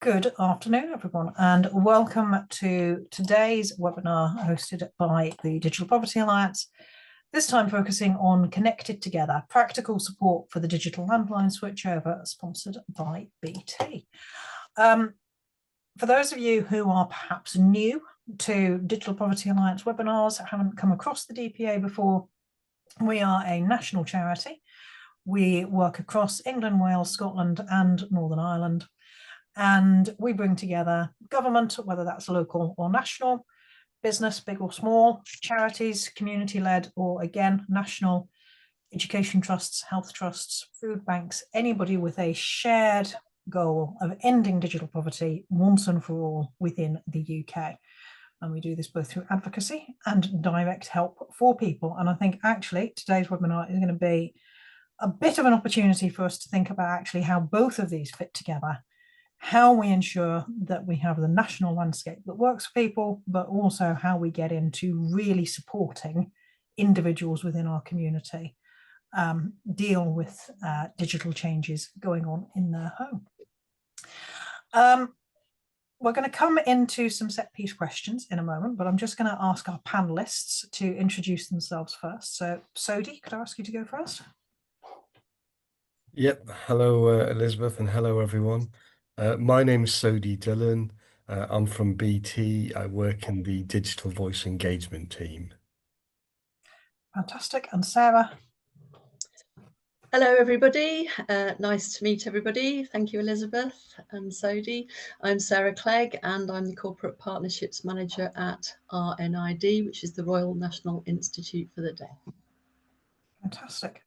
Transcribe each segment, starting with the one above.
Good afternoon, everyone, and welcome to today's webinar hosted by the Digital Poverty Alliance, this time focusing on Connected Together, practical support for the digital landline switchover, sponsored by BT. For those of you who are perhaps new to Digital Poverty Alliance webinars, haven't come across the DPA before, we are a national charity. We work across England, Wales, Scotland and Northern Ireland. And we bring together government, whether that's local or national, business, big or small, charities, community-led, or again, national, education trusts, health trusts, food banks, anybody with a shared goal of ending digital poverty once and for all within the UK. And we do this both through advocacy and direct help for people. And I think actually today's webinar is going to be a bit of an opportunity for us to think about actually how both of these fit together, how we ensure that we have the national landscape that works for people, but also how we get into really supporting individuals within our community deal with digital changes going on in their home. We're going to come into some set piece questions in a moment, but I'm just going to ask our panelists to introduce themselves first. So Sodhi, could I ask you to go first? Yep. Hello, Elizabeth, and hello, everyone. My name's Sodhi Dhillon. I'm from BT. I work in the digital voice engagement team. Fantastic. And Sarah? Hello, everybody. Nice to meet everybody. Thank you, Elizabeth and Sodhi. I'm Sarah Clegg, and I'm the Corporate Partnerships Manager at RNID, which is the Royal National Institute for the Deaf. Fantastic.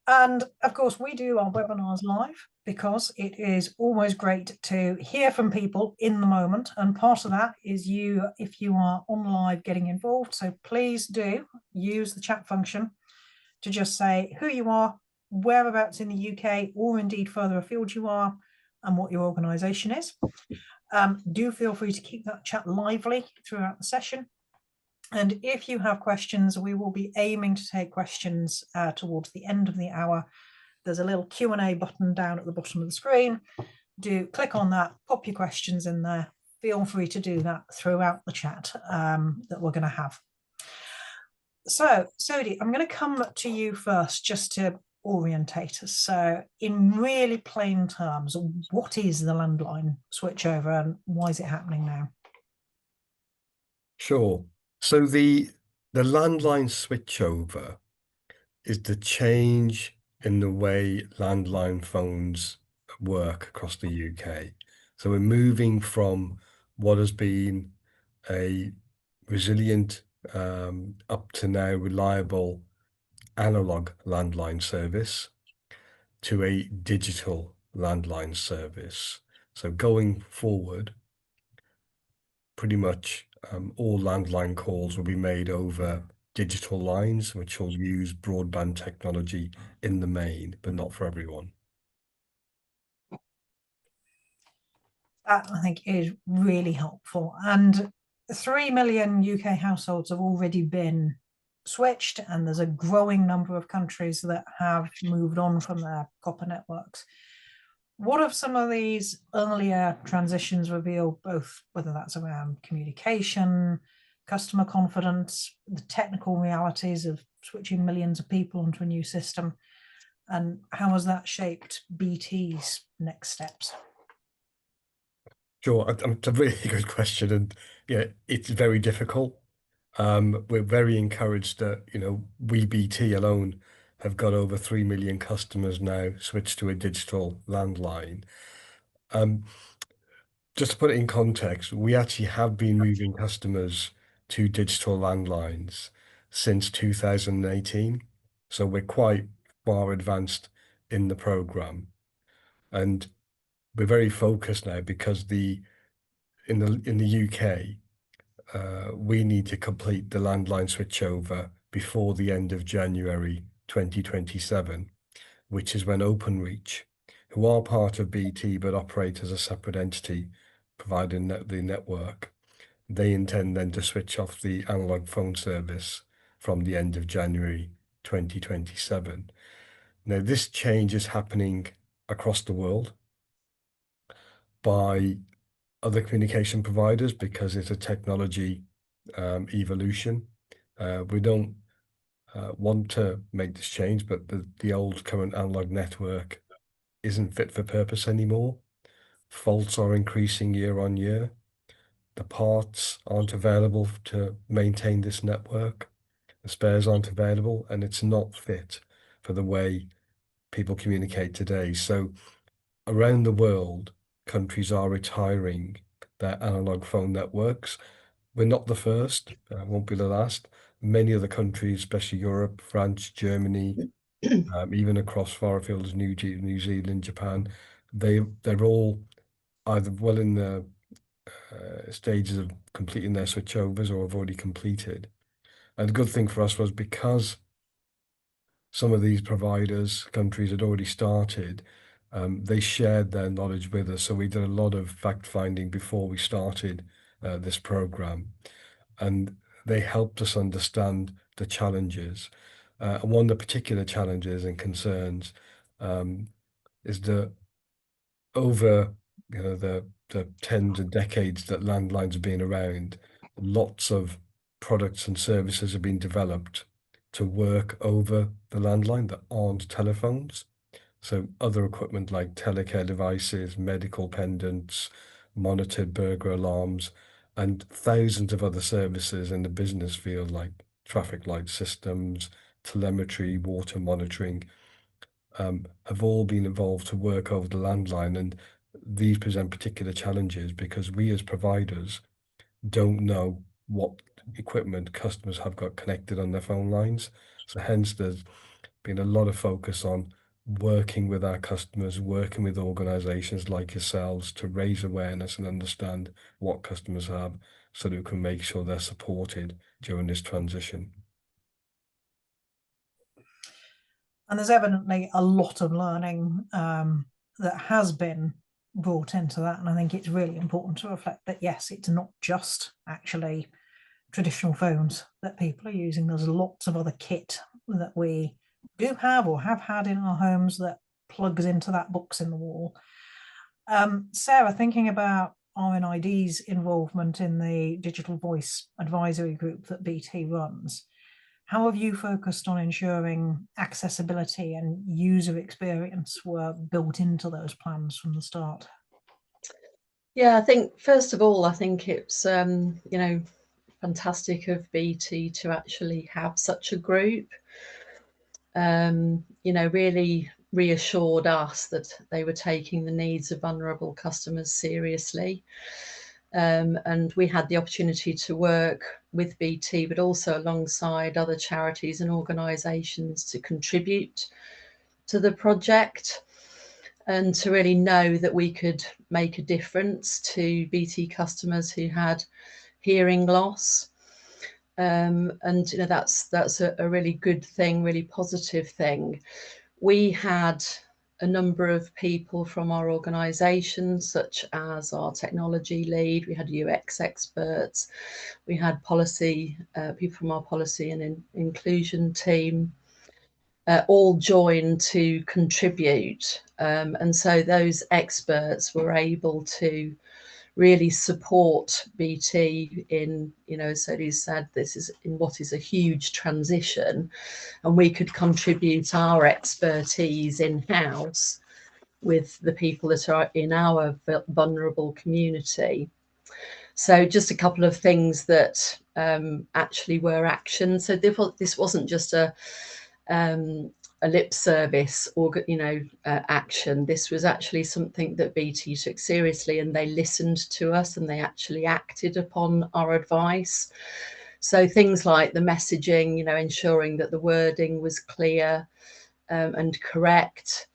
And of course, we do our webinars live because it is always great to hear from people in the moment. And part of that is if you are on live, getting involved. So please do use the chat function to just say who you are, whereabouts in the UK, or indeed further afield you are, and what your organisation is. Do feel free to keep that chat lively throughout the session. And if you have questions, we will be aiming to take questions towards the end of the hour. There's a little Q&A button down at the bottom of the screen. Do click on that, pop your questions in there. Feel free to do that throughout the chat that we're going to have. So, Sodhi, I'm going to come to you first just to orientate us. So, in really plain terms, what is the landline switchover and why is it happening now? Sure. So the landline switchover is the change in the way landline phones work across the UK. So we're moving from what has been a resilient, up to now reliable analog landline service to a digital landline service. So going forward, pretty much all landline calls will be made over digital lines, which will use broadband technology in the main, but not for everyone. That, I think, is really helpful. And 3 million UK households have already been switched, and there's a growing number of countries that have moved on from their copper networks. What have some of these earlier transitions revealed, both whether that's around communication, customer confidence, the technical realities of switching millions of people onto a new system, and how has that shaped BT's next steps? Sure, it's a really good question, and yeah, it's very difficult. We're very encouraged that, we BT alone have got over 3 million customers now switched to a digital landline. Just to put it in context, we actually have been moving customers to digital landlines since 2018. So we're quite far advanced in the program. And we're very focused now because in the UK, we need to complete the landline switchover before the end of January 2027, which is when Openreach, who are part of BT but operate as a separate entity providing the network, they intend then to switch off the analog phone service from the end of January 2027. Now, this change is happening across the world, by other communication providers because it's a technology evolution. We don't want to make this change, but the old current analog network isn't fit for purpose anymore. Faults are increasing year on year. The parts aren't available to maintain this network. The spares aren't available, and it's not fit for the way people communicate today. So around the world, countries are retiring their analog phone networks. We're not the first, won't be the last. Many other countries, especially Europe, France, Germany, even across far afield as New Zealand, Japan, they're all either well in the stages of completing their switchovers or have already completed. And the good thing for us was because some of these providers, countries had already started, they shared their knowledge with us. So we did a lot of fact finding before we started this program, and they helped us understand the challenges. And one of the particular challenges and concerns is that over the tens of decades that landlines have been around, lots of products and services have been developed to work over the landline that aren't telephones. So other equipment like telecare devices, medical pendants, monitored burglar alarms, and thousands of other services in the business field like traffic light systems, telemetry, water monitoring, have all been evolved to work over the landline. And these present particular challenges because we as providers don't know what equipment customers have got connected on their phone lines. So hence there's been a lot of focus on working with our customers, working with organizations like yourselves to raise awareness and understand what customers have so that we can make sure they're supported during this transition. And there's evidently a lot of learning that has been brought into that. And I think it's really important to reflect that, yes, it's not just actually traditional phones that people are using. There's lots of other kit that we do have or have had in our homes that plugs into that box in the wall. Sarah, thinking about RNID's involvement in the digital voice advisory group that BT runs, how have you focused on ensuring accessibility and user experience were built into those plans from the start? Yeah, I think first of all, I think it's fantastic of BT to actually have such a group. Really reassured us that they were taking the needs of vulnerable customers seriously. And we had the opportunity to work with BT, but also alongside other charities and organisations to contribute to the project and to really know that we could make a difference to BT customers who had hearing loss. And that's a really good thing, really positive thing. We had a number of people from our organisation, such as our technology lead, we had UX experts, we had policy people from our policy and inclusion team, all join to contribute. And so those experts were able to really support BT in, as Sodhi said, this is in what is a huge transition, and we could contribute our expertise in-house with the people that are in our vulnerable community. So just a couple of things that actually were action. So this wasn't just a lip service or action. This was actually something that BT took seriously, and they listened to us and they actually acted upon our advice. So things like the messaging, ensuring that the wording was clear and correct.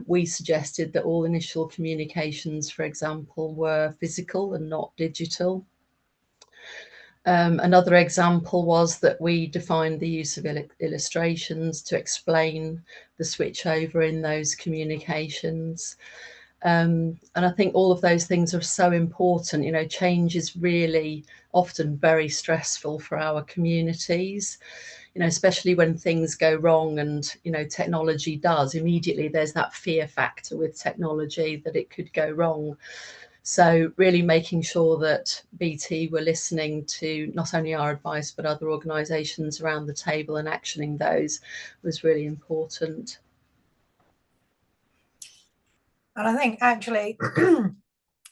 We suggested that all initial communications, for example, were physical and not digital. Another example was that we defined the use of illustrations to explain the switchover in those communications. And I think all of those things are so important. Change is really often very stressful for our communities, especially when things go wrong and, technology does. Immediately there's that fear factor with technology that it could go wrong. So really making sure that BT were listening to not only our advice, but other organisations around the table and actioning those was really important. And I think actually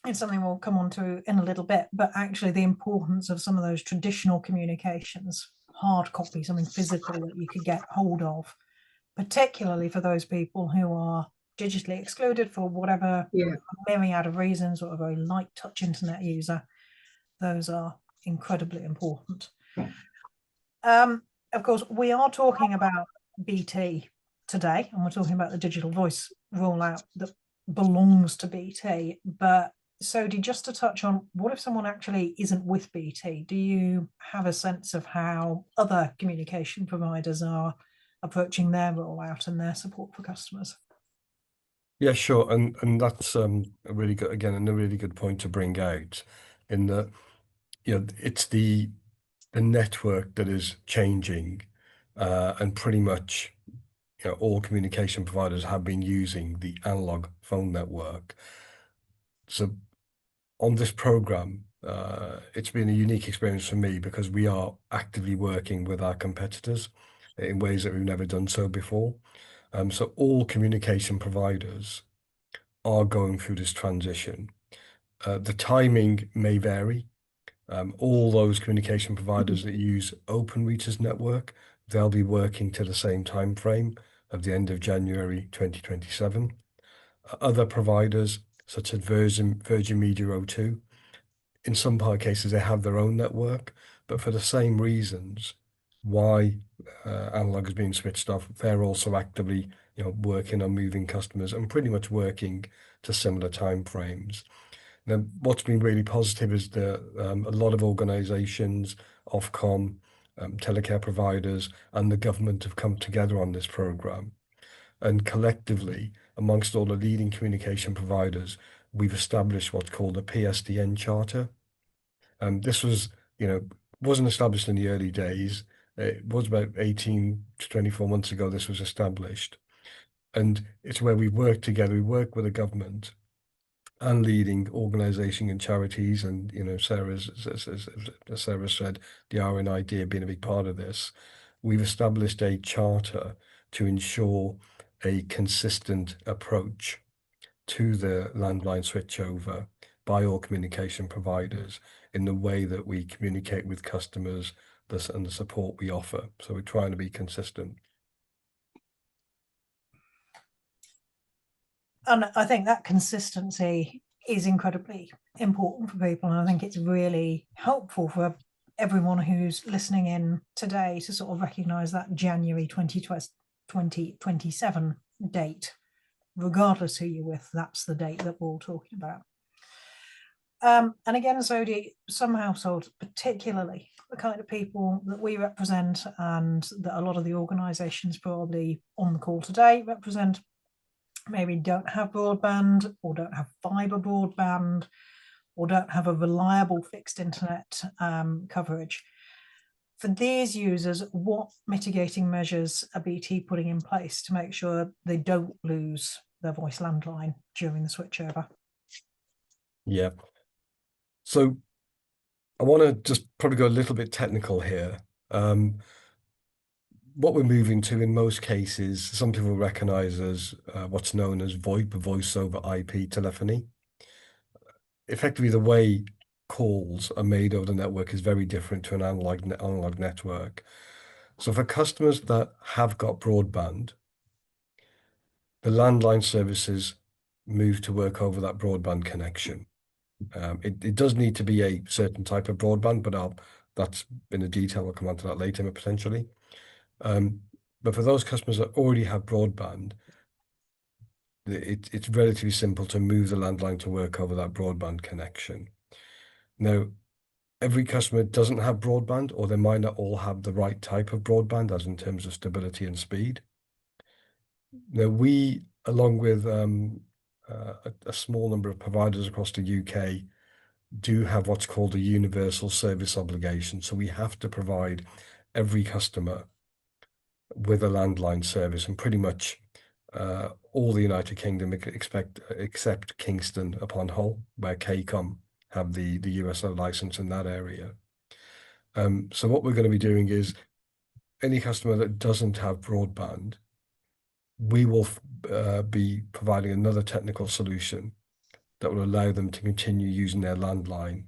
it's something we'll come on to in a little bit, but actually the importance of some of those traditional communications, hard copy, something physical that you could get hold of, particularly for those people who are digitally excluded for whatever myriad of reasons, or a very light touch internet user. Those are incredibly important. Of course, we are talking about BT today, and we're talking about the digital voice rollout that belongs to BT. But Sodhi, just to touch on, what if someone actually isn't with BT? Do you have a sense of how other communication providers are approaching their rollout and their support for customers? Yeah, sure. And that's a really good, again, and a really good point to bring out, in that, it's the network that is changing, and pretty much, all communication providers have been using the analog phone network. So on this program, it's been a unique experience for me because we are actively working with our competitors in ways that we've never done so before. So all communication providers are going through this transition. The timing may vary. All those communication providers that use Openreach's network, they'll be working to the same time frame of the end of January 2027. Other providers, such as Virgin Media O2, in some cases they have their own network, but for the same reasons why analog is being switched off, they're also actively working on moving customers and pretty much working to similar time frames. Now, what's been really positive is that a lot of organisations, Ofcom, telecare providers, and the government have come together on this programme. And collectively, amongst all the leading communication providers, we've established what's called a PSTN charter. This was, wasn't established in the early days. It was about 18 to 24 months ago this was established. And it's where we work together. We work with the government and leading organisations and charities, and Sarah said, the RNID have been a big part of this. We've established a charter to ensure a consistent approach to the landline switchover by all communication providers in the way that we communicate with customers and the support we offer. So we're trying to be consistent. And I think that consistency is incredibly important for people. And I think it's really helpful for everyone who's listening in today to sort of recognise that January 2027 date, regardless who you're with, that's the date that we're all talking about. And again, Sodhi, some households, particularly the kind of people that we represent and that a lot of the organisations probably on the call today represent, maybe don't have broadband or don't have fibre broadband or don't have a reliable fixed internet coverage. For these users, what mitigating measures are BT putting in place to make sure they don't lose their voice landline during the switchover? Yeah. So I want to just probably go a little bit technical here. What we're moving to in most cases, some people recognize as what's known as VoIP, voice over IP telephony. Effectively, the way calls are made over the network is very different to an analog network. So for customers that have got broadband, the landline services move to work over that broadband connection. It does need to be a certain type of broadband, but that's in a detail. I'll come on to that later, potentially. But for those customers that already have broadband, it's relatively simple to move the landline to work over that broadband connection. Now, every customer doesn't have broadband, or they might not all have the right type of broadband, as in terms of stability and speed. Now, we, along with a small number of providers across the UK, do have what's called a universal service obligation. So we have to provide every customer with a landline service, and pretty much all the United Kingdom except Kingston upon Hull, where KCOM have the USO license in that area. So what we're going to be doing is any customer that doesn't have broadband, we will be providing another technical solution that will allow them to continue using their landline.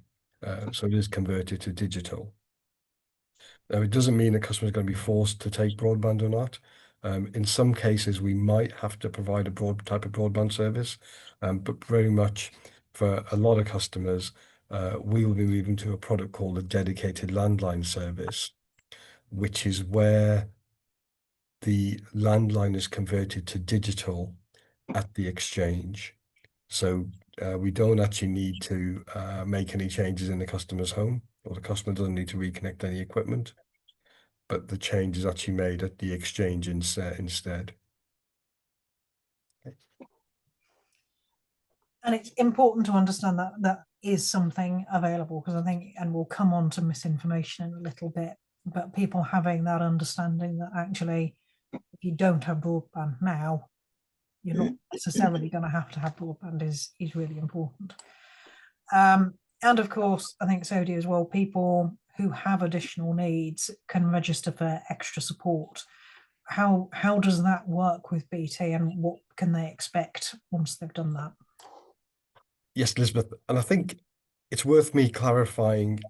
So it is converted to digital. Now, it doesn't mean a customer is going to be forced to take broadband or not. In some cases, we might have to provide a type of broadband service, but very much for a lot of customers, we will be moving to a product called a dedicated landline service, which is where the landline is converted to digital at the exchange. So we don't actually need to make any changes in the customer's home, or the customer doesn't need to reconnect any equipment, but the change is actually made at the exchange instead. And it's important to understand that that is something available, because I think, and we'll come on to misinformation in a little bit, but people having that understanding that actually, if you don't have broadband now, you're not necessarily going to have broadband is really important. And of course, I think Sodhi as well, people who have additional needs can register for extra support. How does that work with BT, and what can they expect once they've done that? Yes, Elizabeth, and I think it's worth me clarifying,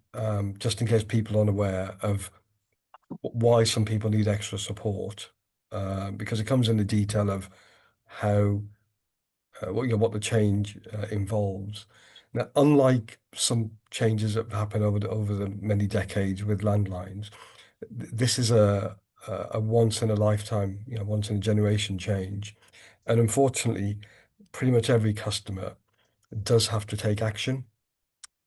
just in case people aren't aware of why some people need extra support, because it comes in the detail of how what the change involves. Now, unlike some changes that have happened over the many decades with landlines, this is a once in a lifetime, once in a generation change, and unfortunately, pretty much every customer does have to take action,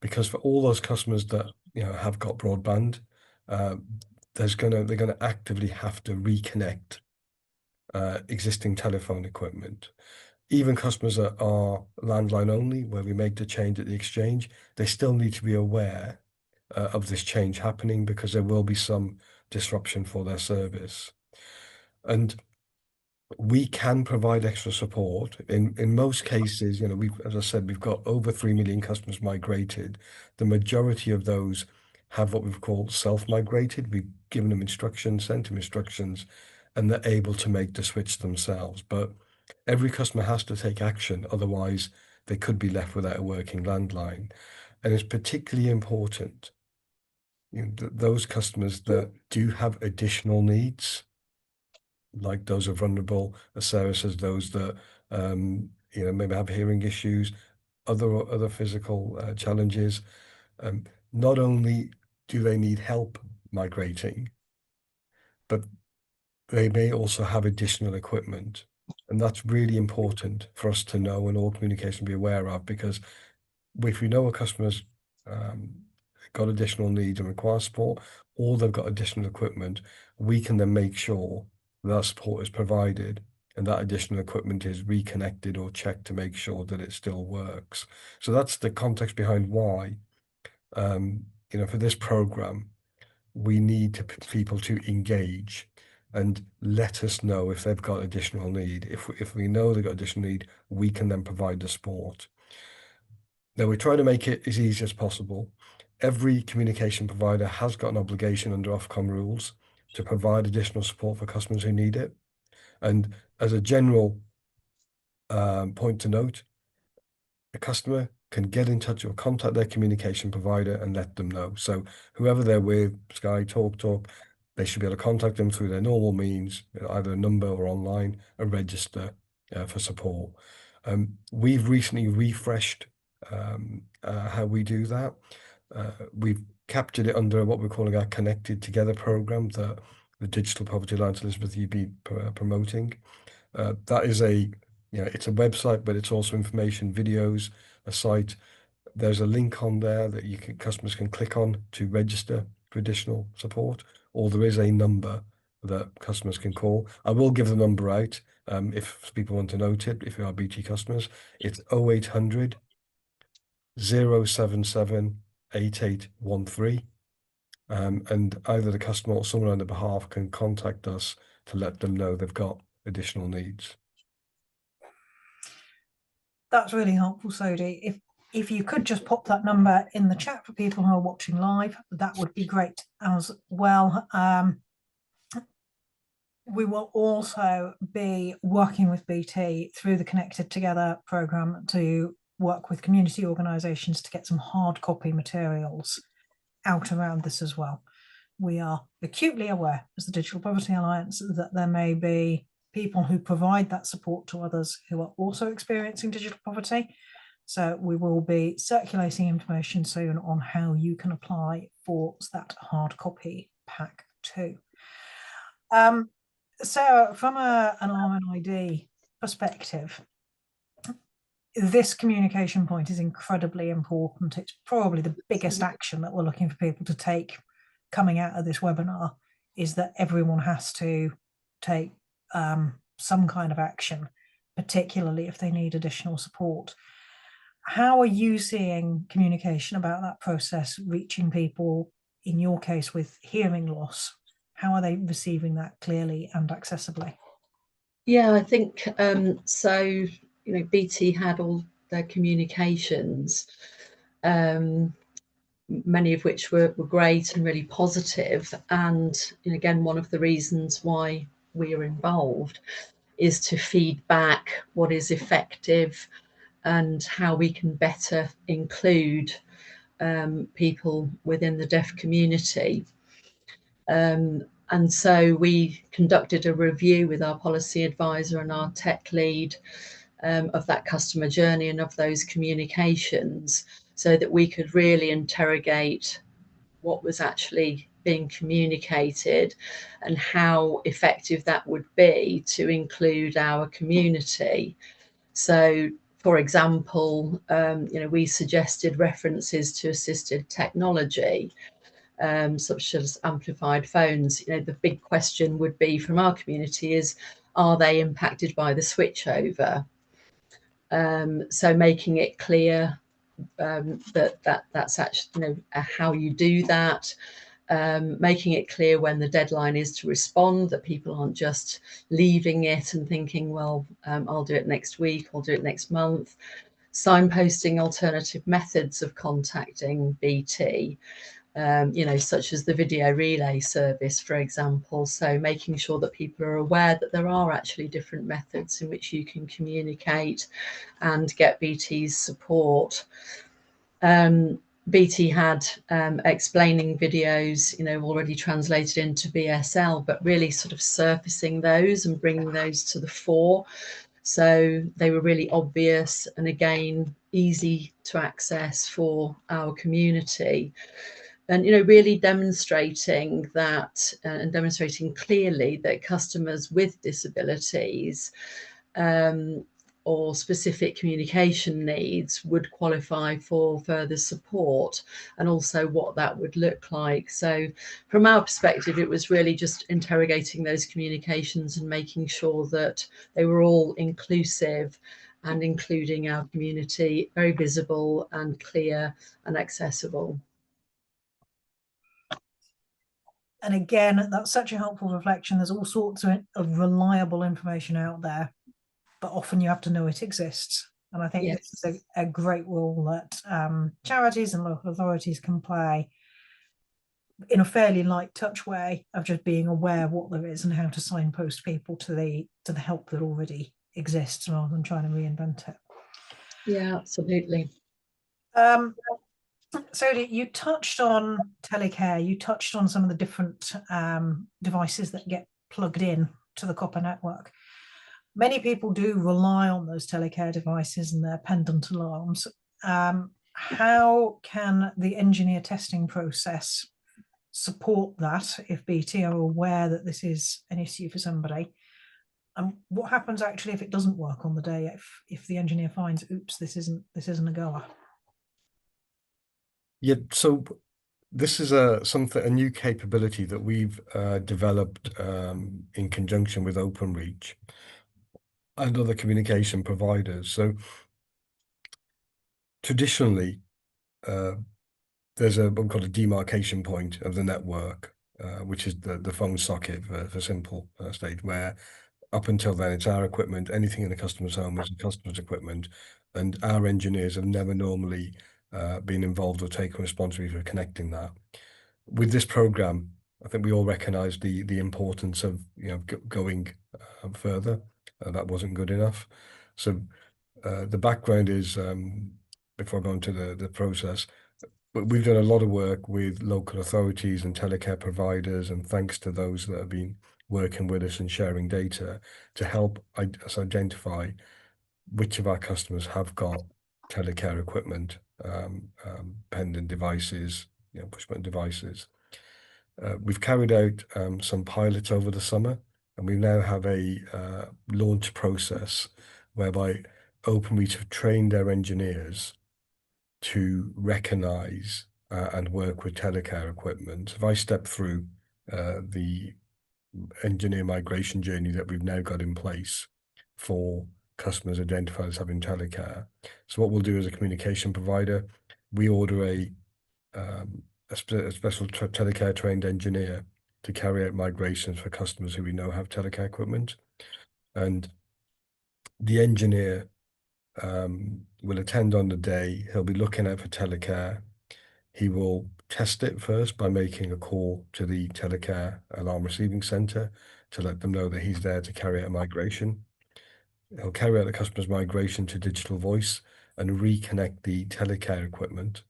because for all those customers that have got broadband, they're gonna actively have to reconnect existing telephone equipment. Even customers that are landline only, where we make the change at the exchange, they still need to be aware of this change happening, because there will be some disruption for their service. And we can provide extra support in most cases. As I said, we've got over 3 million customers migrated. The majority of those have what we've called self-migrated. We've given them instructions, sent them instructions, and they're able to make the switch themselves. But every customer has to take action, otherwise they could be left without a working landline. And it's particularly important, those customers that do have additional needs, like those are vulnerable, as Sarah says, those that maybe have hearing issues, other physical challenges. Not only do they need help migrating, but they may also have additional equipment. And that's really important for us to know, and all communication be aware of, because if we know a customer's got additional needs and requires support, or they've got additional equipment, we can then make sure that support is provided and that additional equipment is reconnected or checked to make sure that it still works. So that's the context behind why, for this program, we need people to engage and let us know if they've got additional need. If we know they've got additional need, we can then provide the support. Now, we try to make it as easy as possible. Every communication provider has got an obligation under Ofcom rules to provide additional support for customers who need it. And as a general point to note, a customer can get in touch or contact their communication provider and let them know. So whoever they're with, Sky, TalkTalk, they should be able to contact them through their normal means, either a number or online, and register for support. We've recently refreshed how we do that. We've captured it under what we're calling our Connected Together program that the Digital Poverty Alliance, Elizabeth, you've been promoting. That is it's a website, but it's also information, videos, a site. There's a link on there that customers can click on to register for additional support, or there is a number that customers can call. I will give the number out if people want to note it, if you are BT customers. It's 0800 077 8813. And either the customer or someone on their behalf can contact us to let them know they've got additional needs. That's really helpful, Sodhi. If you could just pop that number in the chat for people who are watching live, that would be great as well. We will also be working with BT through the Connected Together programme to work with community organisations to get some hard copy materials out around this as well. We are acutely aware as the Digital Poverty Alliance that there may be people who provide that support to others who are also experiencing digital poverty. So we will be circulating information soon on how you can apply for that hard copy pack too. So from an RNID perspective, this communication point is incredibly important. It's probably the biggest action that we're looking for people to take coming out of this webinar, is that everyone has to take some kind of action, particularly if they need additional support. How are you seeing communication about that process reaching people, in your case with hearing loss? How are they receiving that clearly and accessibly? Yeah, I think so. You know, BT had all their communications, many of which were great and really positive. And again, one of the reasons why we are involved is to feed back what is effective and how we can better include people within the deaf community. And so we conducted a review with our policy advisor and our tech lead of that customer journey and of those communications, so that we could really interrogate what was actually being communicated and how effective that would be to include our community. So, for example, we suggested references to assisted technology, such as amplified phones. The big question would be from our community is, are they impacted by the switchover? So making it clear that's actually how you do that, making it clear when the deadline is to respond, that people aren't just leaving it and thinking, well, I'll do it next week, I'll do it next month. Signposting alternative methods of contacting BT, such as the video relay service, for example. So making sure that people are aware that there are actually different methods in which you can communicate and get BT's support. BT had explaining videos, already translated into BSL, but really sort of surfacing those and bringing those to the fore. So they were really obvious and, again, easy to access for our community. And, really demonstrating that and demonstrating clearly that customers with disabilities or specific communication needs would qualify for further support, and also what that would look like. So from our perspective, it was really just interrogating those communications and making sure that they were all inclusive and including our community, very visible and clear and accessible. And again, that's such a helpful reflection. There's all sorts of reliable information out there, but often you have to know it exists. And I think Yes. this is a great role that charities and local authorities can play in a fairly light touch way of just being aware of what there is and how to signpost people to the help that already exists, rather than trying to reinvent it. Yeah, absolutely. So you touched on telecare, you touched on some of the different devices that get plugged in to the copper network. Many people do rely on those telecare devices and their pendant alarms. How can the engineer testing process support that if BT are aware that this is an issue for somebody? And what happens actually if it doesn't work on the day, if the engineer finds, oops, this isn't a goer? Yeah, so this is a new capability that we've developed in conjunction with Openreach and other communication providers. So traditionally, there's what we call a demarcation point of the network, which is the phone socket for simple state, where up until then, it's our equipment. Anything in the customer's home is the customer's equipment, and our engineers have never normally been involved or taken responsibility for connecting that. With this program, I think we all recognise the importance of going further. That wasn't good enough. So the background is, before I go into the process, but we've done a lot of work with local authorities and telecare providers, and thanks to those that have been working with us and sharing data to help us identify which of our customers have got telecare equipment, pendant devices, push button devices. We've carried out some pilots over the summer, and we now have a launch process whereby Openreach have trained their engineers to recognise and work with telecare equipment. If I step through the engineer migration journey that we've now got in place for customers identified as having telecare. So what we'll do as a communication provider, we order a special telecare trained engineer to carry out migrations for customers who we know have telecare equipment. And the engineer will attend on the day. He'll be looking out for telecare. He will test it first by making a call to the telecare alarm receiving center to let them know that he's there to carry out a migration. He'll carry out the customer's migration to digital voice and reconnect the telecare equipment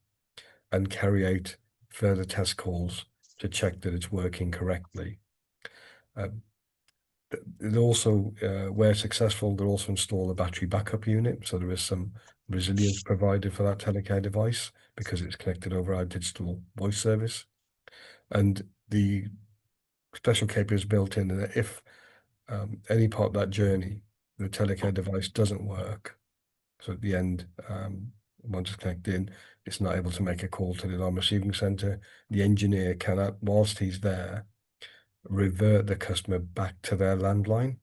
and carry out further test calls to check that it's working correctly. It also, where successful, they'll also install a battery backup unit. So there is some resilience provided for that telecare device because it's connected over our digital voice service. And the special capability is built in that if any part of that journey, the telecare device doesn't work, so at the end, once it's connected in, it's not able to make a call to the alarm receiving center, the engineer cannot, whilst he's there, revert the customer back to their landline.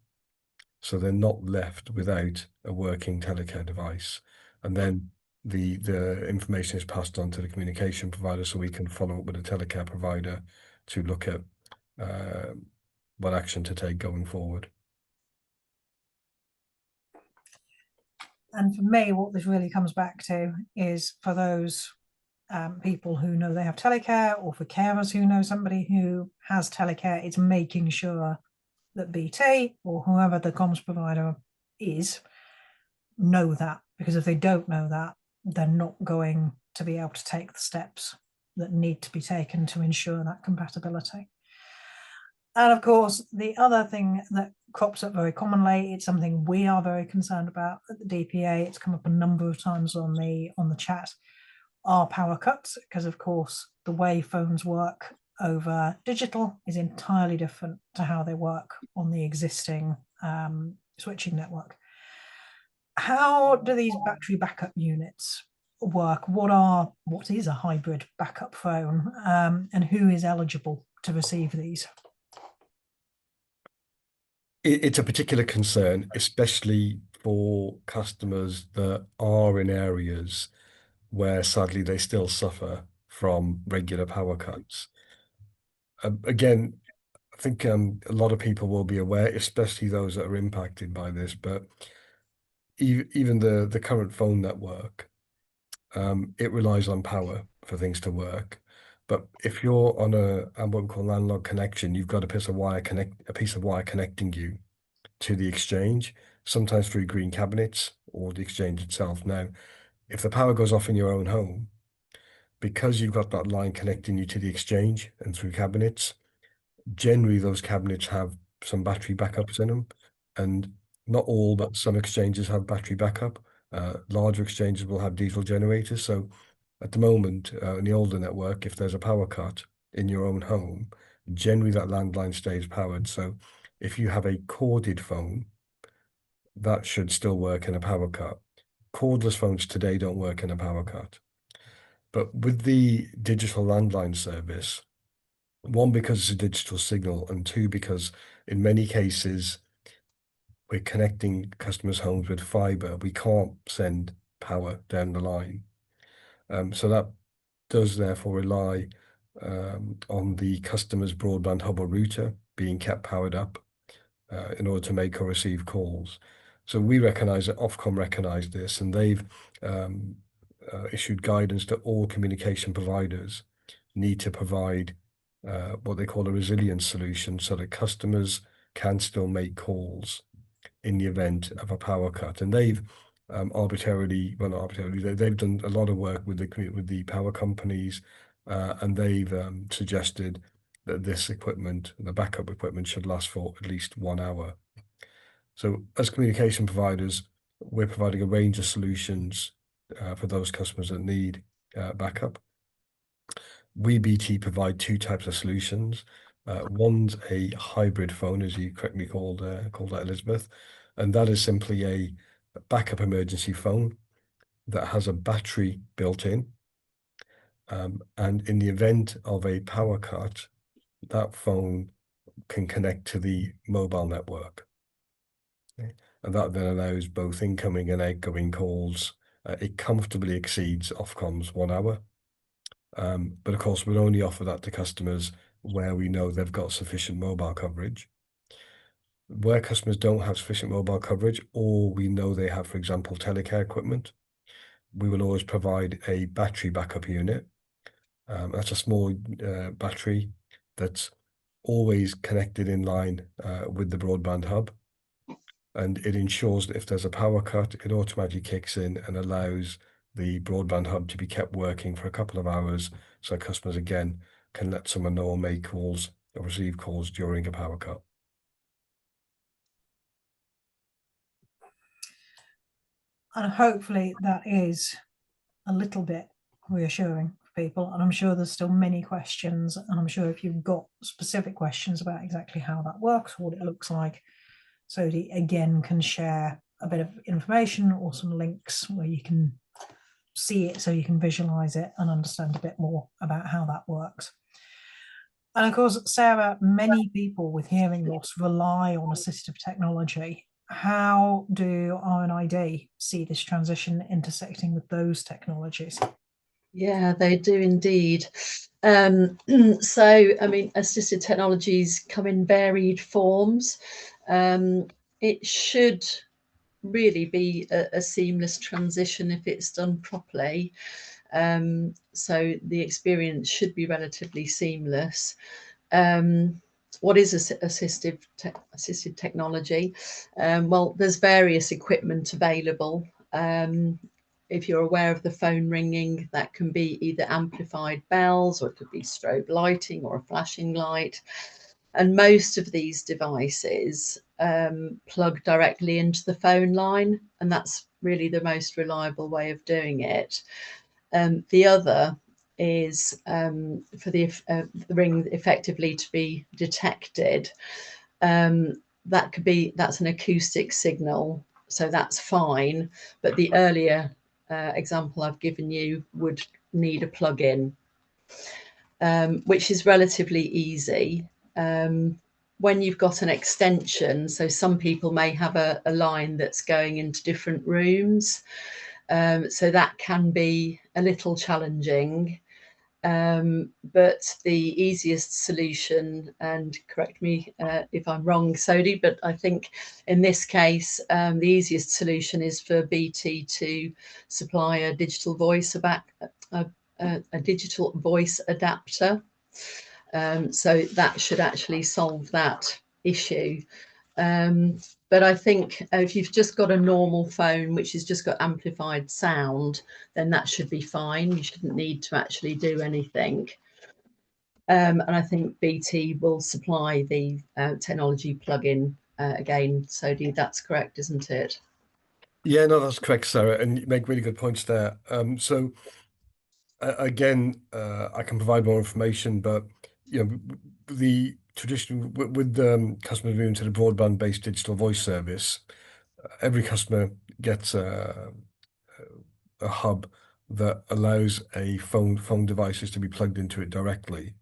So they're not left without a working telecare device. And then the information is passed on to the communication provider so we can follow up with the telecare provider to look at what action to take going forward. And for me, what this really comes back to is for those people who know they have telecare, or for carers who know somebody who has telecare, it's making sure that BT or whoever the comms provider is know that, because if they don't know that, they're not going to be able to take the steps that need to be taken to ensure that compatibility. And of course, the other thing that crops up very commonly, it's something we are very concerned about at the DPA. It's come up a number of times on the chat, are power cuts, because of course the way phones work over digital is entirely different to how they work on the existing switching network. How do these battery backup units work? What is a hybrid backup phone, and who is eligible to receive these? It's a particular concern, especially for customers that are in areas where sadly they still suffer from regular power cuts. Again, I think a lot of people will be aware, especially those that are impacted by this, but even the current phone network, it relies on power for things to work. But if you're on what we call analog connection, you've got a piece of wire connecting you to the exchange, sometimes through green cabinets or the exchange itself. Now, if the power goes off in your own home, because you've got that line connecting you to the exchange and through cabinets, generally those cabinets have some battery backups in them, and not all, but some exchanges have battery backup. Larger exchanges will have diesel generators. So at the moment, in the older network, if there's a power cut in your own home, generally that landline stays powered. So if you have a corded phone, that should still work in a power cut. Cordless phones today don't work in a power cut. But with the digital landline service, one, because it's a digital signal, and two, because in many cases, we're connecting customers' homes with fiber. We can't send power down the line. So that does therefore rely on the customer's broadband hub or router being kept powered up in order to make or receive calls. So we recognise that Ofcom recognised this, and they've issued guidance to all communication providers need to provide what they call a resilience solution, so that customers can still make calls in the event of a power cut. And they've arbitrarily, well, not arbitrarily, they've done a lot of work with the power companies, and they've suggested that this equipment, the backup equipment, should last for at least 1 hour. So as communication providers, we're providing a range of solutions for those customers that need backup. We BT provide 2 types of solutions. One's a hybrid phone, as you correctly called that, Elizabeth, and that is simply a backup emergency phone that has a battery built in. And in the event of a power cut, that phone can connect to the mobile network. Okay. And that then allows both incoming and outgoing calls. It comfortably exceeds Ofcom's 1 hour. But of course, we'll only offer that to customers where we know they've got sufficient mobile coverage. Where customers don't have sufficient mobile coverage, or we know they have, for example, telecare equipment, we will always provide a battery backup unit. That's a small battery that's always connected in line with the broadband hub. And it ensures that if there's a power cut, it automatically kicks in and allows the broadband hub to be kept working for a couple of hours, so customers, again, can let someone know or make calls or receive calls during a power cut. And hopefully that is a little bit reassuring for people. And I'm sure there's still many questions. And I'm sure if you've got specific questions about exactly how that works, what it looks like, Sodhi again can share a bit of information or some links where you can see it, so you can visualize it and understand a bit more about how that works. And of course, Sarah, many people with hearing loss rely on assistive technology. How do RNID see this transition intersecting with those technologies? Yeah, they do indeed. So, I mean, assistive technologies come in varied forms. It should really be a seamless transition if it's done properly. So the experience should be relatively seamless. What is assistive technology? Well, there's various equipment available. If you're aware of the phone ringing, that can be either amplified bells, or it could be strobe lighting or a flashing light. And most of these devices plug directly into the phone line, and that's really the most reliable way of doing it. The other is for the ring effectively to be detected. That's an acoustic signal, so that's fine. But the earlier example I've given you would need a plug-in, which is relatively easy. When you've got an extension, so some people may have a line that's going into different rooms, so that can be a little challenging. But the easiest solution, and correct me if I'm wrong, Sodhi, but I think in this case, the easiest solution is for BT to supply a digital voice a digital voice adapter. So that should actually solve that issue. But I think if you've just got a normal phone which has just got amplified sound, then that should be fine. You shouldn't need to actually do anything. And I think BT will supply the technology plug-in again. Sodhi, that's correct, isn't it? Yeah, no, that's correct, Sarah, and you make really good points there. So again, I can provide more information, but the tradition with customers moving to the broadband-based digital voice service, every customer gets a hub that allows a phone devices to be plugged into it directly.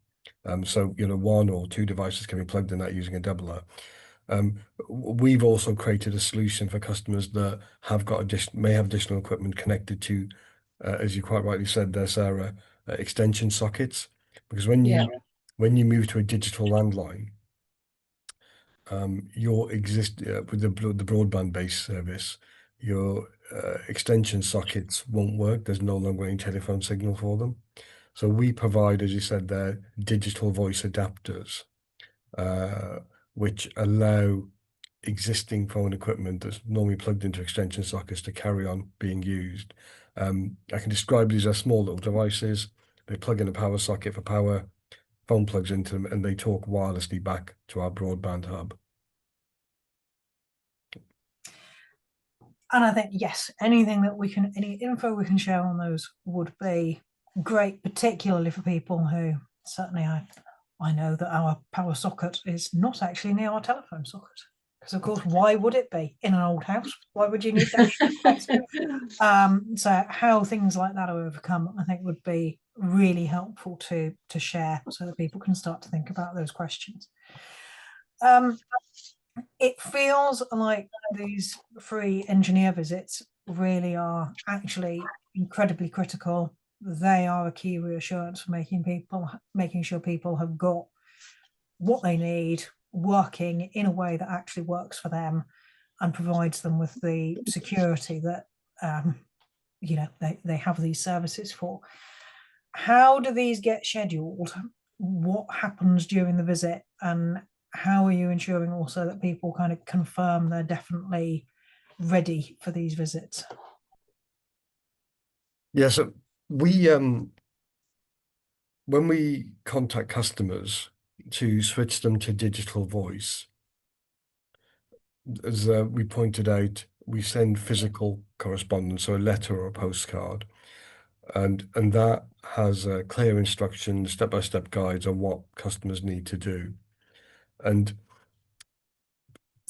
So 1 or 2 devices can be plugged in that using a doubler. We've also created a solution for customers that may have additional equipment connected to, as you quite rightly said there, Sarah, extension sockets. Because when you move to a digital landline, your with the broadband-based service, your extension sockets won't work. There's no longer any telephone signal for them. So we provide, as you said there, digital voice adapters, which allow existing phone equipment that's normally plugged into extension sockets to carry on being used. I can describe these as small little devices. They plug in a power socket for power, phone plugs into them, and they talk wirelessly back to our broadband hub. And I think, yes, anything that we can, any info we can share on those would be great, particularly for people who, certainly I know that our power socket is not actually near our telephone socket. Because of course, why would it be in an old house? Why would you need that? So how things like that are overcome, I think would be really helpful to share so that people can start to think about those questions. It feels like these free engineer visits really are actually incredibly critical. They are a key reassurance for making sure people have got what they need, working in a way that actually works for them and provides them with the security that they have these services for. How do these get scheduled? What happens during the visit, and how are you ensuring also that people kind of confirm they're definitely ready for these visits? Yeah, so we when we contact customers to switch them to digital voice, as we pointed out, we send physical correspondence, so a letter or a postcard, and that has clear instructions, step-by-step guides on what customers need to do. And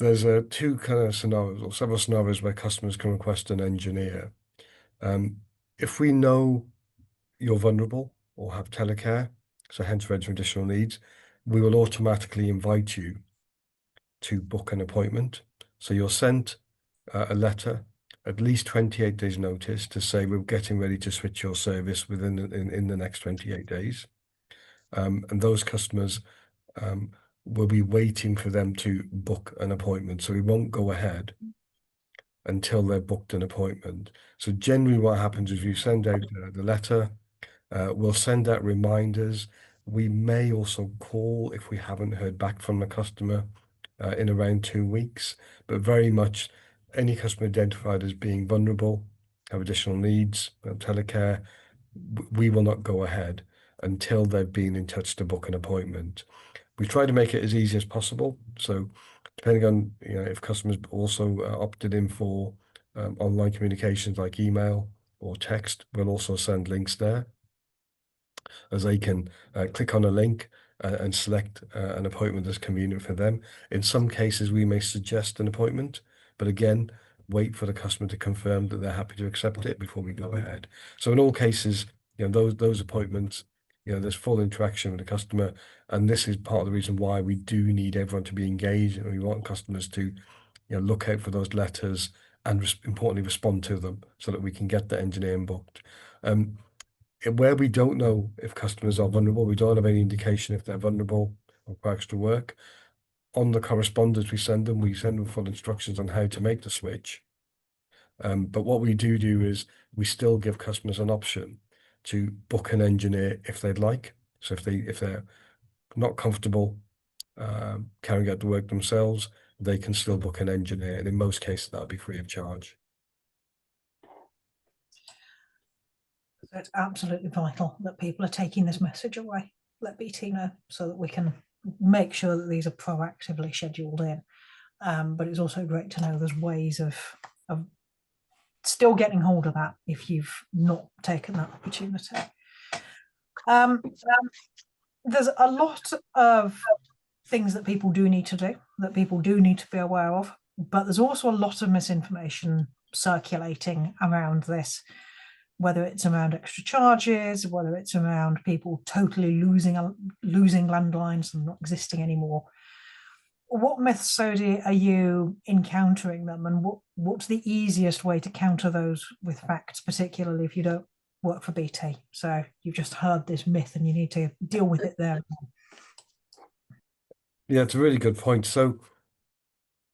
there's two kind of scenarios, or several scenarios where customers can request an engineer. If we know you're vulnerable or have telecare, so hence for additional needs, we will automatically invite you to book an appointment. So you're sent a letter, at least 28 days notice, to say we're getting ready to switch your service within in the next 28 days. And those customers will be waiting for them to book an appointment. So we won't go ahead until they've booked an appointment. So generally what happens is you send out the letter, we'll send out reminders. We may also call if we haven't heard back from the customer in around 2 weeks, but very much any customer identified as being vulnerable, have additional needs, telecare, we will not go ahead until they've been in touch to book an appointment. We try to make it as easy as possible. So depending on if customers also opted in for online communications like email or text, we'll also send links there, as they can click on a link and select an appointment that's convenient for them. In some cases, we may suggest an appointment, but again, wait for the customer to confirm that they're happy to accept it before we go ahead. So in all cases, those appointments, there's full interaction with the customer, and this is part of the reason why we do need everyone to be engaged, and we want customers to look out for those letters and importantly respond to them so that we can get the engineering booked. Where we don't know if customers are vulnerable, we don't have any indication if they're vulnerable or require extra work. On the correspondence we send them full instructions on how to make the switch. But what we do is we still give customers an option to book an engineer if they'd like. So if they're not comfortable carrying out the work themselves, they can still book an engineer, and in most cases that'll be free of charge. So it's absolutely vital that people are taking this message away. Let BT know so that we can make sure that these are proactively scheduled in. But it's also great to know there's ways of still getting hold of that if you've not taken that opportunity. There's a lot of things that people do need to do, that people do need to be aware of, but there's also a lot of misinformation circulating around this, whether it's around extra charges, whether it's around people totally losing landlines and not existing anymore. What myths, Sodhi, are you encountering them, and what's the easiest way to counter those with facts, particularly if you don't work for BT? So you've just heard this myth and you need to deal with it there. Yeah, it's a really good point. So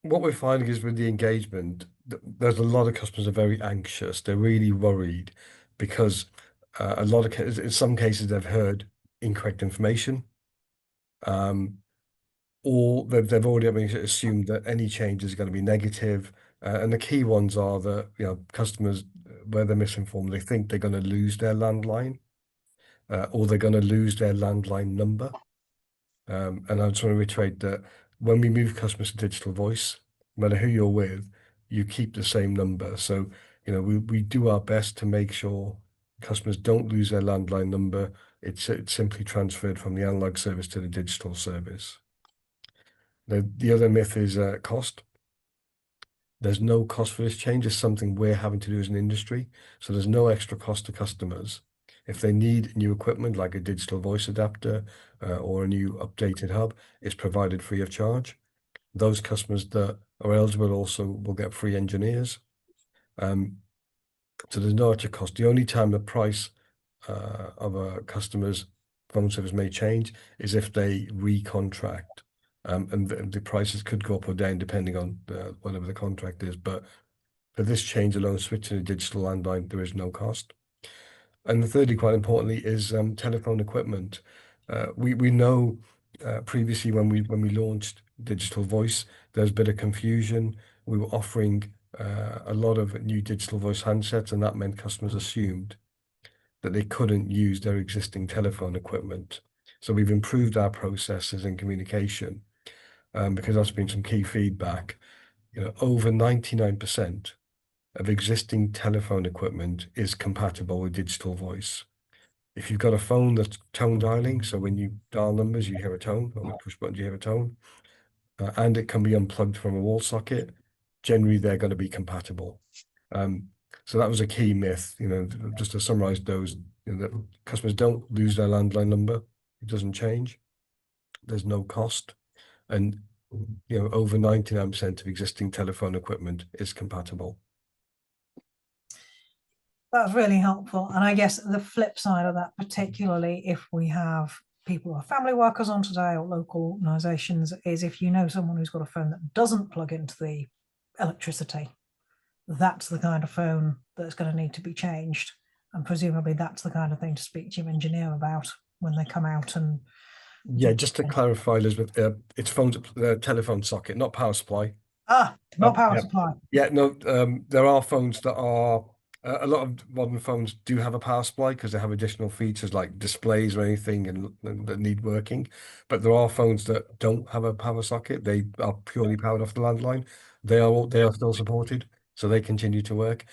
what we're finding is with the engagement, there's a lot of customers are very anxious. They're really worried because a lot of in some cases they've heard incorrect information, or they've already assumed that any change is going to be negative. And the key ones are that customers where they're misinformed, they think they're going to lose their landline, or they're going to lose their landline number. And I just want to reiterate that when we move customers to digital voice, no matter who you're with, you keep the same number. So, we do our best to make sure customers don't lose their landline number. It's simply transferred from the analog service to the digital service. The other myth is cost. There's no cost for this change. It's something we're having to do as an industry. So there's no extra cost to customers. If they need new equipment like a digital voice adapter or a new updated hub, it's provided free of charge. Those customers that are eligible also will get free engineers. So there's no extra cost. The only time the price of a customer's phone service may change is if they recontract. And the prices could go up or down depending on whatever the contract is. But for this change alone, switching to digital landline, there is no cost. And thirdly, quite importantly, is telephone equipment. We know previously when we launched digital voice, there's a bit of confusion. We were offering a lot of new digital voice handsets, and that meant customers assumed that they couldn't use their existing telephone equipment. So we've improved our processes and communication because that's been some key feedback. Over 99% of existing telephone equipment is compatible with digital voice. If you've got a phone that's tone dialing, so when you dial numbers, you hear a tone, or with push buttons, you hear a tone, and it can be unplugged from a wall socket, generally they're going to be compatible. So that was a key myth, just to summarize those, that customers don't lose their landline number. It doesn't change. There's no cost. And, over 99% of existing telephone equipment is compatible. That's really helpful. And I guess the flip side of that, particularly if we have people who are family workers on today or local organisations, is if you know someone who's got a phone that doesn't plug into the electricity, that's the kind of phone that's going to need to be changed. And presumably that's the kind of thing to speak to your engineer about when they come out and... Yeah, just to clarify, Elizabeth, it's telephone socket, not power supply. Not power supply. Yeah, no, there are phones that are... a lot of modern phones do have a power supply because they have additional features like displays or anything and that need working. But there are phones that don't have a power socket. They are purely powered off the landline. They are still supported, so they continue to work.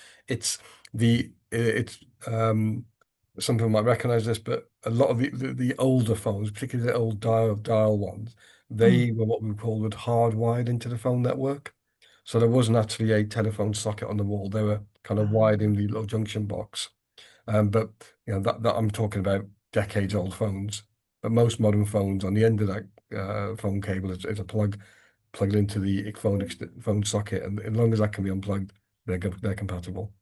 Some people might recognize this, but a lot of the older phones, particularly the old dial ones, they were what we called hardwired into the phone network. So there wasn't actually a telephone socket on the wall. They were kind of wired in the little junction box. But that I'm talking about decades old phones. But most modern phones, on the end of that phone cable is a plug plugged into the phone socket, and as long as that can be unplugged, they're compatible.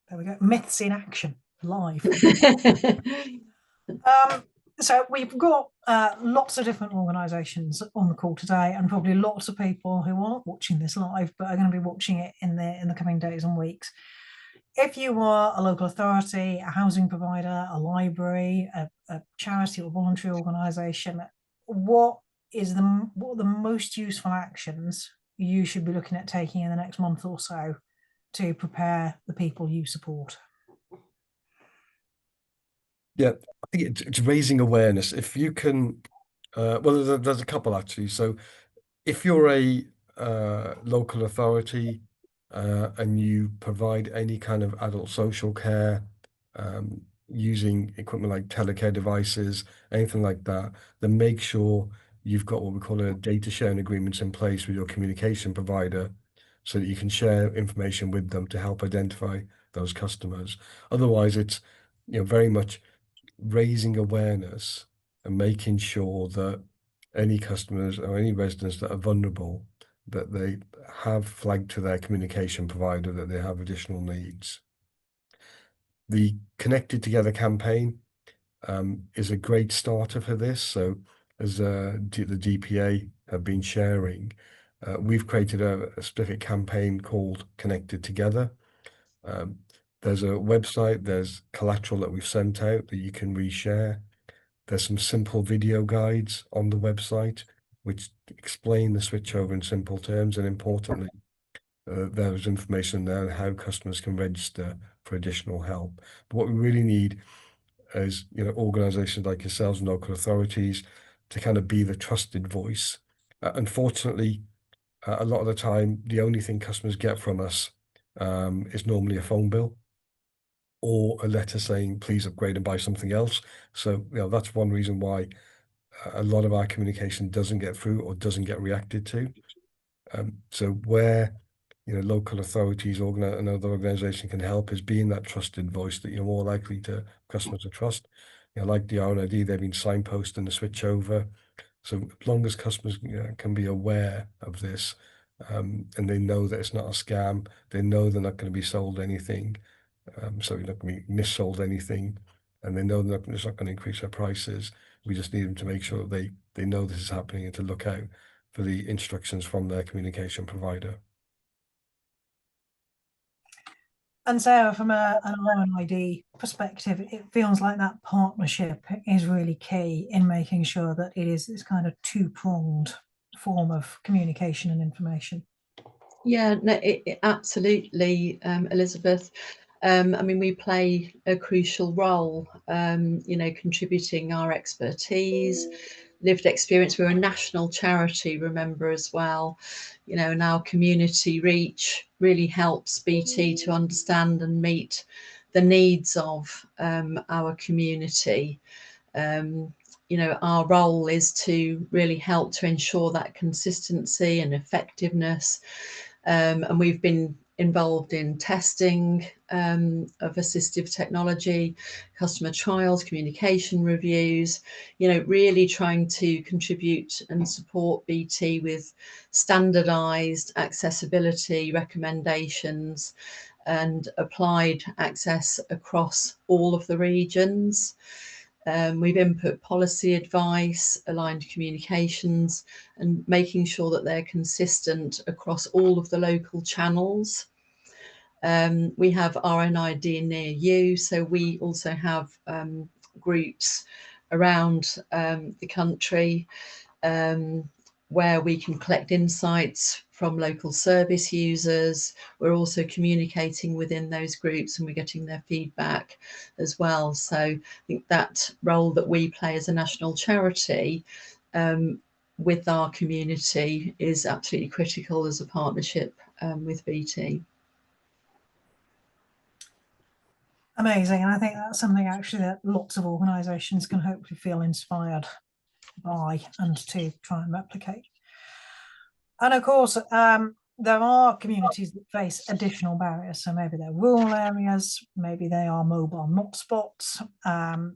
There we go. Myths in action, live. So we've got lots of different organisations on the call today, and probably lots of people who aren't watching this live but are going to be watching it in the coming days and weeks. If you are a local authority, a housing provider, a library, a charity or voluntary organisation, what are the most useful actions you should be looking at taking in the next month or so to prepare the people you support? Yeah, I think it's raising awareness. If you can, well, there's a couple actually. So if you're a local authority and you provide any kind of adult social care using equipment like telecare devices, anything like that, then make sure you've got what we call a data sharing agreements in place with your communication provider so that you can share information with them to help identify those customers. Otherwise, it's very much raising awareness and making sure that any customers or any residents that are vulnerable, that they have flagged to their communication provider that they have additional needs. The Connected Together campaign is a great starter for this. So as the DPA have been sharing, We've created a specific campaign called Connected Together. There's a website, there's collateral that we've sent out that you can reshare. There's some simple video guides on the website which explain the switchover in simple terms, and importantly, there's information there on how customers can register for additional help. But what we really need is, organizations like yourselves and local authorities to kind of be the trusted voice. Unfortunately, a lot of the time, the only thing customers get from us is normally a phone bill or a letter saying, please upgrade and buy something else. So, that's one reason why a lot of our communication doesn't get through or doesn't get reacted to. So where, local authorities and other organizations can help is being that trusted voice that you're more likely to customers to trust. Like the RNID, they've been signposting the switchover. So as long as customers can be aware of this, and they know that it's not a scam, they know they're not going to be sold anything, so you're not going to be missold anything, and they know it's not going to increase their prices. We just need them to make sure that they know this is happening and to look out for the instructions from their communication provider. And so from an RNID perspective, it feels like that partnership is really key in making sure that it is this kind of two-pronged form of communication and information. Yeah, no, it absolutely, Elizabeth. I mean, we play a crucial role, contributing our expertise, lived experience. We're a national charity, remember, as well, and our community reach really helps BT to understand and meet the needs of our community. Our role is to really help to ensure that consistency and effectiveness. And we've been involved in testing of assistive technology, customer trials, communication reviews, really trying to contribute and support BT with standardized accessibility recommendations and applied access across all of the regions. We've input policy advice, aligned communications, and making sure that they're consistent across all of the local channels. We have RNID near you, so we also have groups around the country where we can collect insights from local service users. We're also communicating within those groups and we're getting their feedback as well. So I think that role that we play as a national charity with our community is absolutely critical as a partnership with BT. Amazing. And I think that's something actually that lots of organisations can hopefully feel inspired by and to try and replicate. And of course, there are communities that face additional barriers. So maybe they're rural areas, maybe they are mobile hotspots,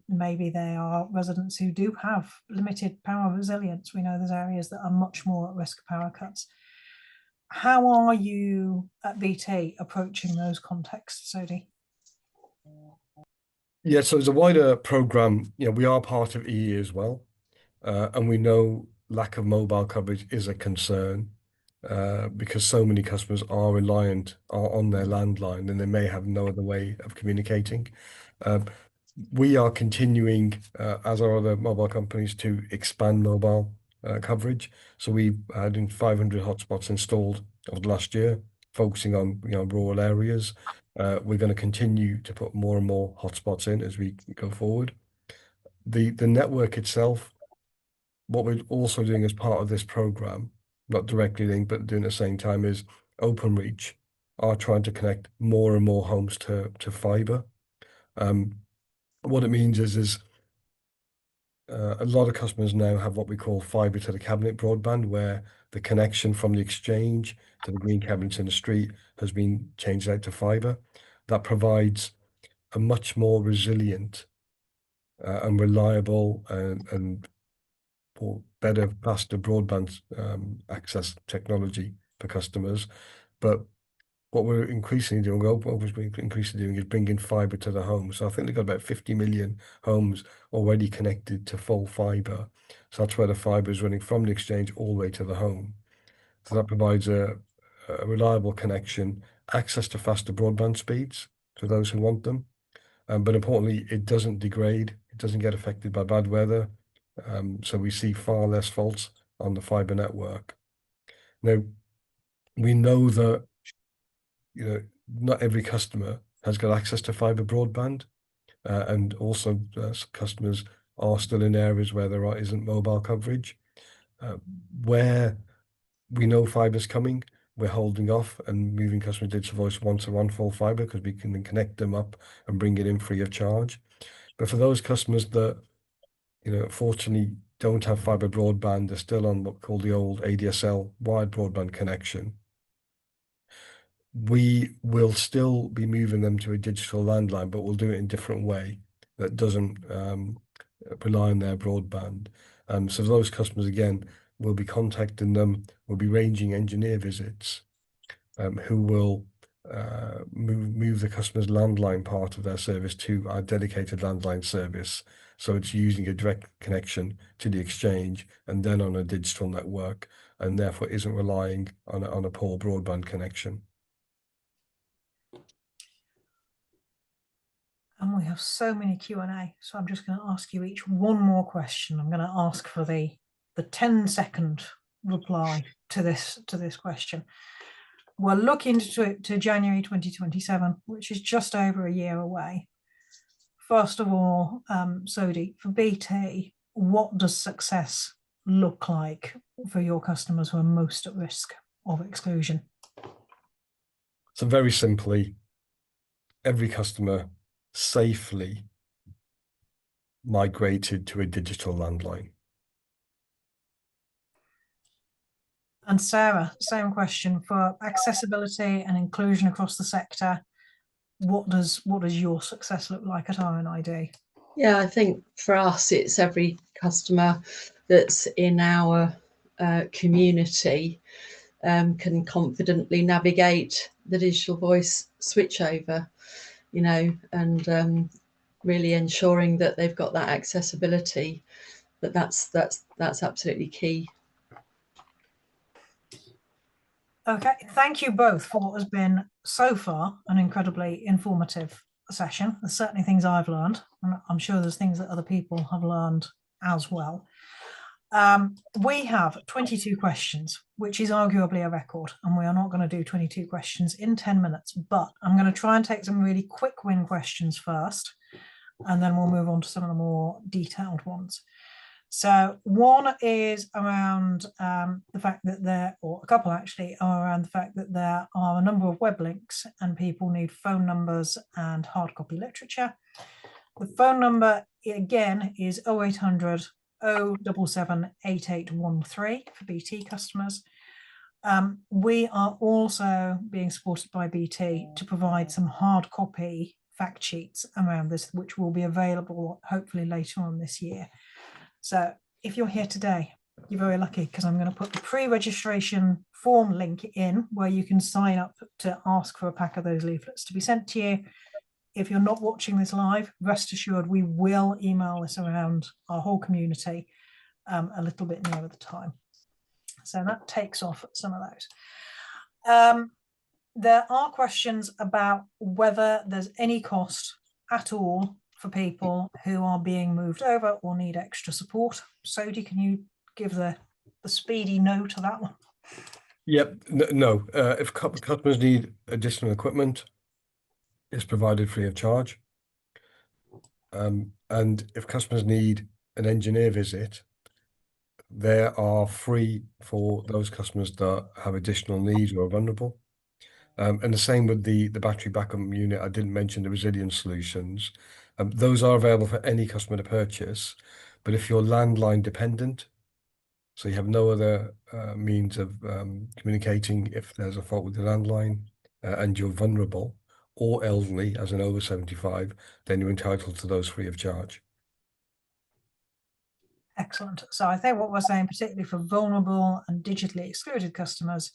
maybe they are residents who do have limited power resilience. We know there's areas that are much more at risk of power cuts. How are you at BT approaching those contexts, Sodhi? Yeah, so as a wider programme, we are part of EE as well. And we know lack of mobile coverage is a concern because so many customers are reliant on their landline and they may have no other way of communicating. We are continuing, as are other mobile companies, to expand mobile coverage. So we had 500 hotspots installed over the last year, focusing on rural areas. We're going to continue to put more and more hotspots in as we go forward. The network itself, what we're also doing as part of this program, not directly linked, but doing at the same time, is Openreach are trying to connect more and more homes to fibre. What it means is a lot of customers now have what we call fibre to the cabinet broadband, where the connection from the exchange to the green cabinets in the street has been changed out to fibre. That provides a much more resilient and reliable and better, faster broadband access technology for customers. But what we're increasingly doing, is bringing fibre to the home. So I think they've got about 50 million homes already connected to full fibre. So that's where the fibre is running from the exchange all the way to the home. So that provides a reliable connection, access to faster broadband speeds for those who want them. But importantly, it doesn't degrade, it doesn't get affected by bad weather. So we see far less faults on the fiber network. Now, we know that not every customer has got access to fiber broadband, and also customers are still in areas where there isn't mobile coverage. Where we know fiber's coming, we're holding off and moving customer digital voice once they're on full fiber, because we can then connect them up and bring it in free of charge. But for those customers that, fortunately don't have fiber broadband, they're still on what we call the old ADSL wired broadband connection, we will still be moving them to a digital landline, but we'll do it in a different way that doesn't rely on their broadband. So those customers, again, we'll be contacting them, we'll be arranging engineer visits, who will move the customer's landline part of their service to our dedicated landline service. So it's using a direct connection to the exchange and then on a digital network, and therefore isn't relying on a poor broadband connection. And we have so many Q&A, so I'm just going to ask you each one more question. I'm going to ask for the 10-second reply to this question. We're looking to January 2027, which is just over a year away. First of all, Sodhi, for BT, what does success look like for your customers who are most at risk of exclusion? So very simply, every customer safely migrated to a digital landline. And Sarah, same question for accessibility and inclusion across the sector. What does your success look like at RNID? Yeah, I think for us, it's every customer that's in our community can confidently navigate the digital voice switchover, and really ensuring that they've got that accessibility. But that's absolutely key. Okay, thank you both for what has been so far an incredibly informative session. There's certainly things I've learned, and I'm sure there's things that other people have learned as well. We have 22 questions, which is arguably a record, and we are not going to do 22 questions in 10 minutes, but I'm going to try and take some really quick win questions first, and then we'll move on to some of the more detailed ones. So one is around the fact that or a couple actually, are around the fact that there are a number of web links and people need phone numbers and hard copy literature. The phone number, again, is 0800 077 8813 for BT customers. We are also being supported by BT to provide some hard copy fact sheets around this, which will be available hopefully later on this year. So if you're here today, you're very lucky, because I'm going to put the pre-registration form link in where you can sign up to ask for a pack of those leaflets to be sent to you. If you're not watching this live, rest assured we will email this around our whole community a little bit nearer the time. So that takes off some of those. There are questions about whether there's any cost at all for people who are being moved over or need extra support. Sodhi, can you give the speedy no to that one? Yep, no. If customers need additional equipment, it's provided free of charge. And if customers need an engineer visit, they are free for those customers that have additional needs or are vulnerable. And the same with the battery backup unit. I didn't mention the resilience solutions. Those are available for any customer to purchase. But if you're landline dependent, so you have no other means of communicating if there's a fault with the landline, and you're vulnerable or elderly as an over 75, then you're entitled to those free of charge. Excellent. So I think what we're saying, particularly for vulnerable and digitally excluded customers,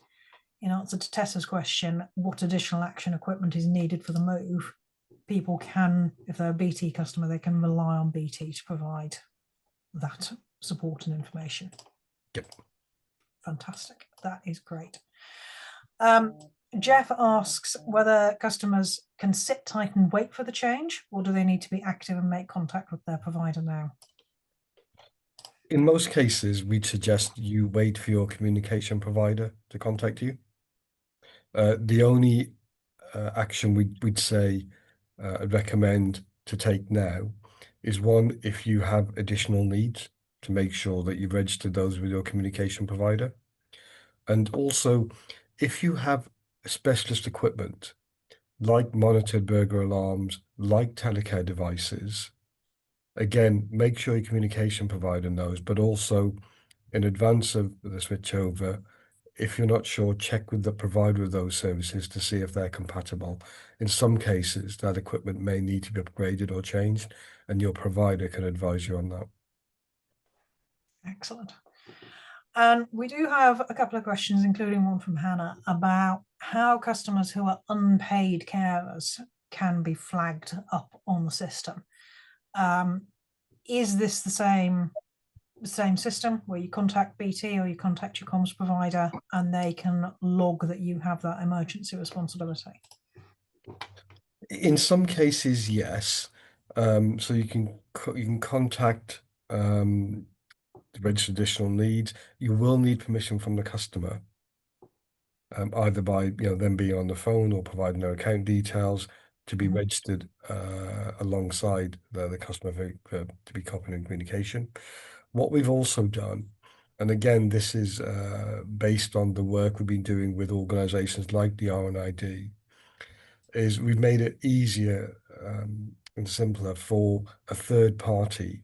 in answer to Tessa's question, what additional action equipment is needed for the move, people can, if they're a BT customer, they can rely on BT to provide that support and information. Yep. Fantastic. That is great. Jeff asks whether customers can sit tight and wait for the change, or do they need to be active and make contact with their provider now? In most cases, we'd suggest you wait for your communication provider to contact you. The only action we'd say I'd recommend to take now is one, if you have additional needs, to make sure that you've registered those with your communication provider. And also, if you have specialist equipment, like monitored burglar alarms, like telecare devices, again, make sure your communication provider knows, but also in advance of the switchover, if you're not sure, check with the provider of those services to see if they're compatible. In some cases, that equipment may need to be upgraded or changed, and your provider can advise you on that. Excellent. And we do have a couple of questions, including one from Hannah, about how customers who are unpaid carers can be flagged up on the system. Is this the same system where you contact BT or you contact your comms provider and they can log that you have that emergency responsibility? In some cases, yes. So you can contact the registered additional needs. You will need permission from the customer, either by them being on the phone or providing their account details to be registered alongside the customer to be copied in communication. What we've also done, and again, this is based on the work we've been doing with organisations like the RNID, is we've made it easier and simpler for a third party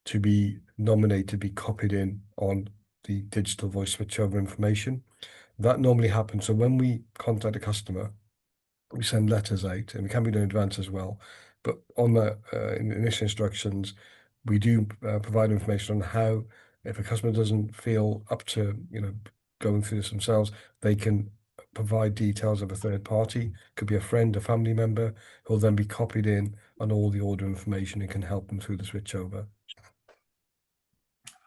to be nominated, to be copied in on the digital voice switchover information. That normally happens. So when we contact a customer, we send letters out, and we can be done in advance as well. But on the initial instructions, we do provide information on how, if a customer doesn't feel up to going through this themselves, they can provide details of a third party. Could be a friend, a family member, who will then be copied in on all the order information and can help them through the switchover.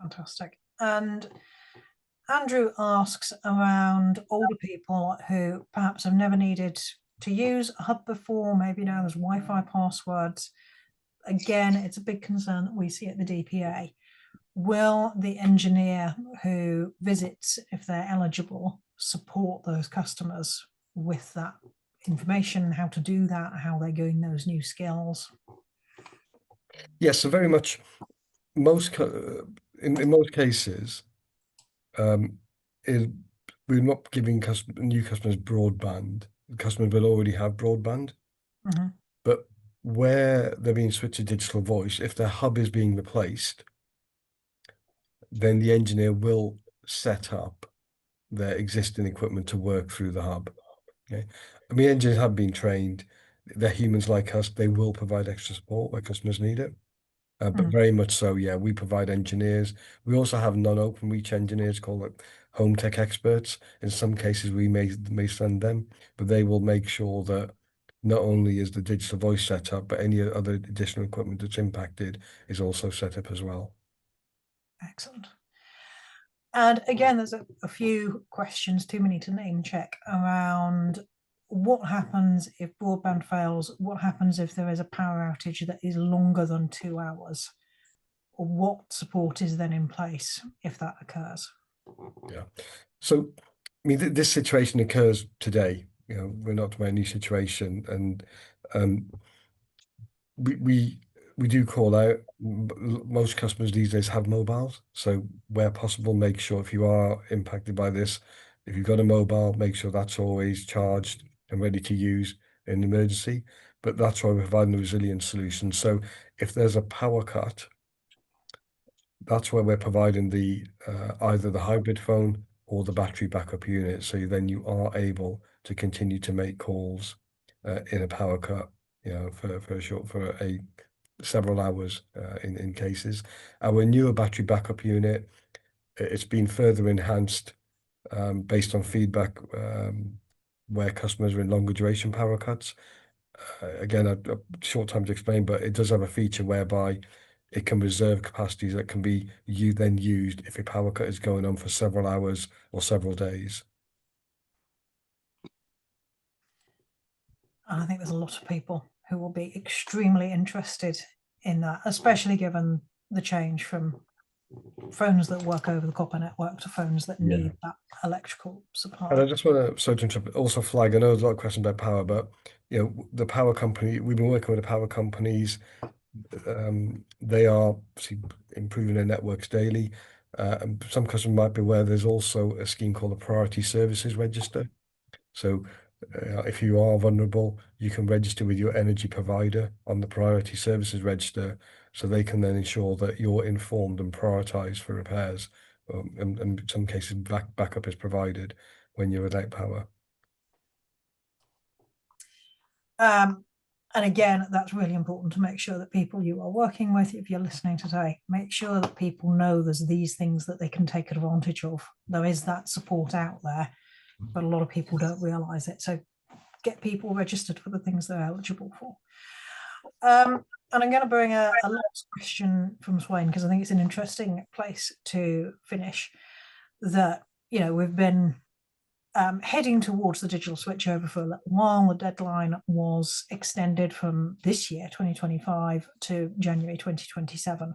Fantastic. And Andrew asks around older people who perhaps have never needed to use a hub before, maybe now there's Wi-Fi passwords. Again, it's a big concern that we see at the DPA. Will the engineer who visits, if they're eligible, support those customers with that information, how to do that, how they're getting those new skills? Yes, so very much. In most cases, we're not giving new customers broadband. Customers will already have broadband, but where they're being switched to digital voice, if their hub is being replaced, then the engineer will set up their existing equipment to work through the hub. Okay, I mean, engineers have been trained. They're humans like us. They will provide extra support where customers need it. But very much so, yeah, we provide engineers. We also have non-open reach engineers called home tech experts. In some cases, we may send them, but they will make sure that not only is the digital voice set up, but any other additional equipment that's impacted is also set up as well. Excellent. And again, there's a few questions, too many to name check, around what happens if broadband fails, what happens if there is a power outage that is longer than 2 hours, or what support is then in place if that occurs? Yeah, so I mean, this situation occurs today. We're not in a new situation, and we do call out. Most customers these days have mobiles, so where possible, make sure if you are impacted by this, if you've got a mobile, make sure that's always charged and ready to use in an emergency. But that's why we're providing the resilience solution. So if there's a power cut, that's where we're providing the either the hybrid phone or the battery backup unit. So then you are able to continue to make calls in a power cut, for several hours in cases. Our newer battery backup unit, it's been further enhanced based on feedback where customers are in longer duration power cuts. Again, a short time to explain, but it does have a feature whereby it can reserve capacities that can be then used if a power cut is going on for several hours or several days. And I think there's a lot of people who will be extremely interested in that, especially given the change from phones that work over the copper network to phones that need that electrical supply. And I just want to, sorry to interrupt, also flag, I know there's a lot of questions about power, but the power company, we've been working with the power companies. They are obviously improving their networks daily. And some customers might be aware there's also a scheme called the Priority Services Register. So if you are vulnerable, you can register with your energy provider on the Priority Services Register, so they can then ensure that you're informed and prioritised for repairs. And in some cases, backup is provided when you're without power. And again, that's really important to make sure that people you are working with, if you're listening today, make sure that people know there's these things that they can take advantage of. There is that support out there, but a lot of people don't realise it. So get people registered for the things they're eligible for. And I'm going to bring a last question from Swain, because I think it's an interesting place to finish. That, we've been heading towards the digital switchover for a little while. The deadline was extended from this year, 2025, to January 2027.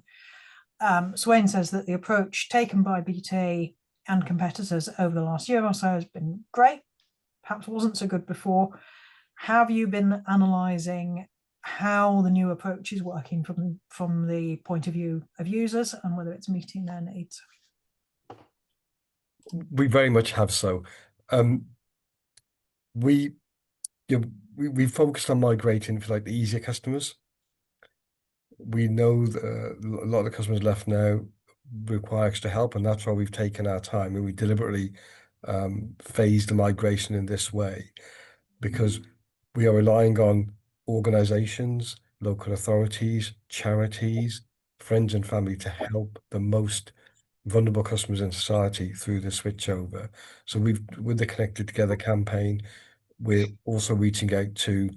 Swain says that the approach taken by BT and competitors over the last year or so has been great, perhaps wasn't so good before. Have you been analysing how the new approach is working from the point of view of users and whether it's meeting their needs? We very much have so. We focused on migrating for the easier customers. We know that a lot of the customers left now require extra help, and that's why we've taken our time and we deliberately phased the migration in this way, because we are relying on organizations, local authorities, charities, friends and family to help the most vulnerable customers in society through the switchover. So with the Connected Together campaign, we're also reaching out to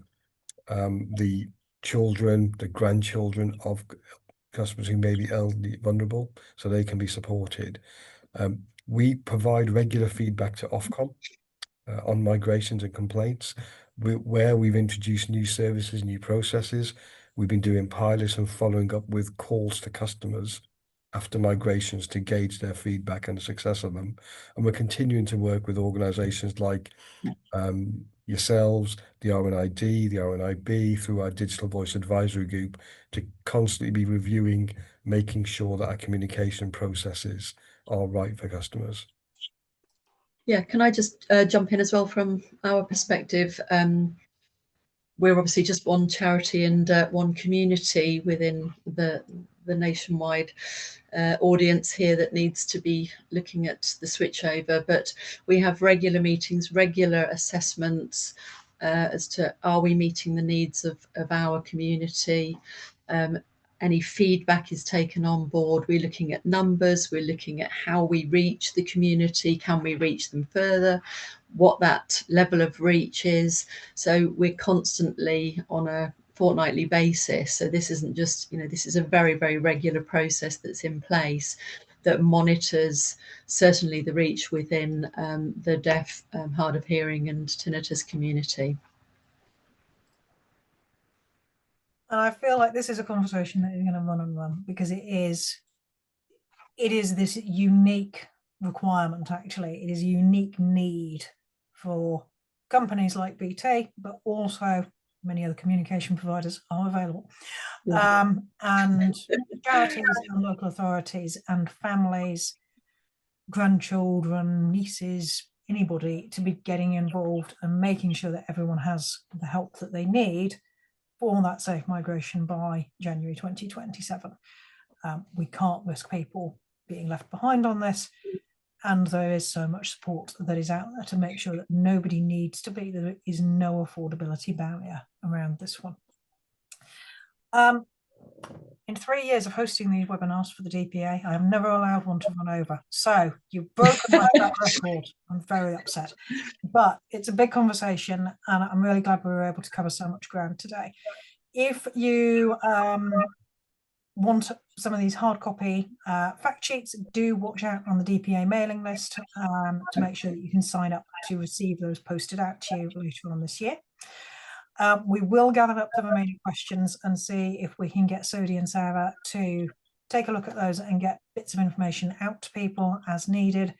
the children, the grandchildren of customers who may be elderly vulnerable, so they can be supported. We provide regular feedback to Ofcom on migrations and complaints. Where we've introduced new services, new processes, we've been doing pilots and following up with calls to customers after migrations to gauge their feedback and the success of them. And we're continuing to work with organisations like yourselves, the RNID, the RNIB, through our Digital Voice Advisory Group, to constantly be reviewing, making sure that our communication processes are right for customers. Yeah, can I just jump in as well from our perspective? We're obviously just one charity and one community within the nationwide audience here that needs to be looking at the switchover, but we have regular meetings, regular assessments as to, are we meeting the needs of our community? Any feedback is taken on board. We're looking at numbers, we're looking at how we reach the community, can we reach them further, what that level of reach is. So we're constantly on a fortnightly basis. So this isn't just, this is a very, very regular process that's in place that monitors certainly the reach within the deaf, hard of hearing and tinnitus community. And I feel like this is a conversation that is going to run and run, because it is this unique requirement, actually. It is a unique need for companies like BT, but also many other communication providers are available. And charities and local authorities and families, grandchildren, nieces, anybody, to be getting involved and making sure that everyone has the help that they need for that safe migration by January 2027. We can't risk people being left behind on this, and there is so much support that is out there to make sure that nobody needs to be. There is no affordability barrier around this one. In 3 years of hosting these webinars for the DPA, I have never allowed one to run over. So you've broken my track record. I'm very upset. But it's a big conversation, and I'm really glad we were able to cover so much ground today. If you want some of these hard copy fact sheets, do watch out on the DPA mailing list to make sure that you can sign up to receive those posted out to you later on this year. We will gather up the remaining questions and see if we can get Sodhi and Sarah to take a look at those and get bits of information out to people as needed.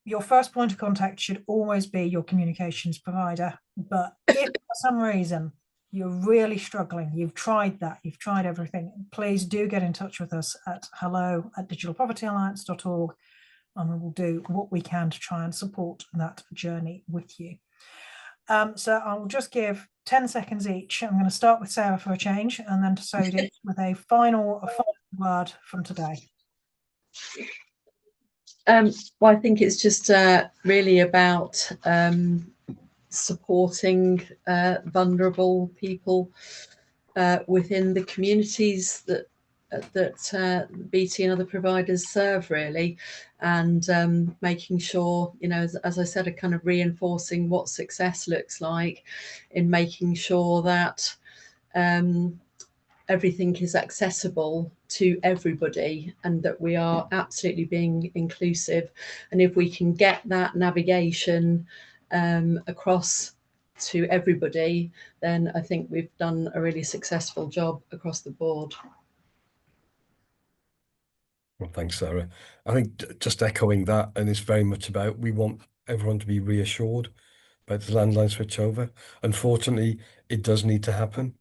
Your first point of contact should always be your communications provider, but if for some reason you're really struggling, you've tried that, you've tried everything, please do get in touch with us at hello@digitalpovertyalliance.org, and we will do what we can to try and support that journey with you. So I'll just give 10 seconds each. I'm going to start with Sarah for a change, and then to Sodhi with a final word from today. Well, I think it's just really about supporting vulnerable people within the communities that BT and other providers serve, really, and making sure, you know, as I said, a kind of reinforcing what success looks like in making sure that everything is accessible to everybody and that we are absolutely being inclusive. And if we can get that navigation across to everybody, then I think we've done a really successful job across the board. Well, thanks, Sarah. I think just echoing that, and it's very much about, we want everyone to be reassured about the landline switchover. Unfortunately, it does need to happen.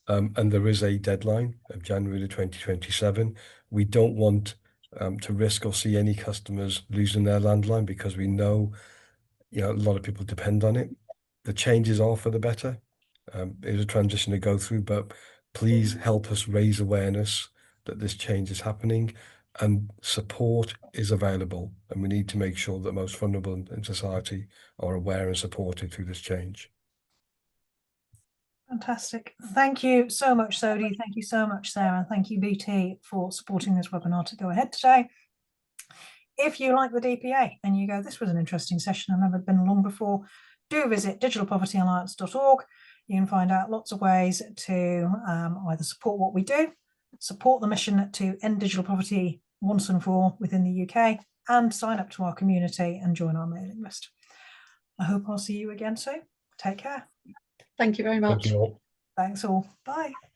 And there is a deadline of January 2027. We don't want to risk or see any customers losing their landline, because we know, you know, a lot of people depend on it. The changes are for the better. It's a transition to go through, but please help us raise awareness that this change is happening, and support is available, and we need to make sure that most vulnerable in society are aware and supported through this change. Fantastic. Thank you so much, Sodhi. Thank you so much, Sarah. Thank you, BT, for supporting this webinar to go ahead today. If you like the DPA and you go, this was an interesting session, I've never been along before, do visit digitalpovertyalliance.org. You can find out lots of ways to either support what we do, support the mission to end digital poverty once and for all within the UK, and sign up to our community and join our mailing list. I hope I'll see you again soon. Take care. Thank you very much. Thank you all. Thanks all. Bye.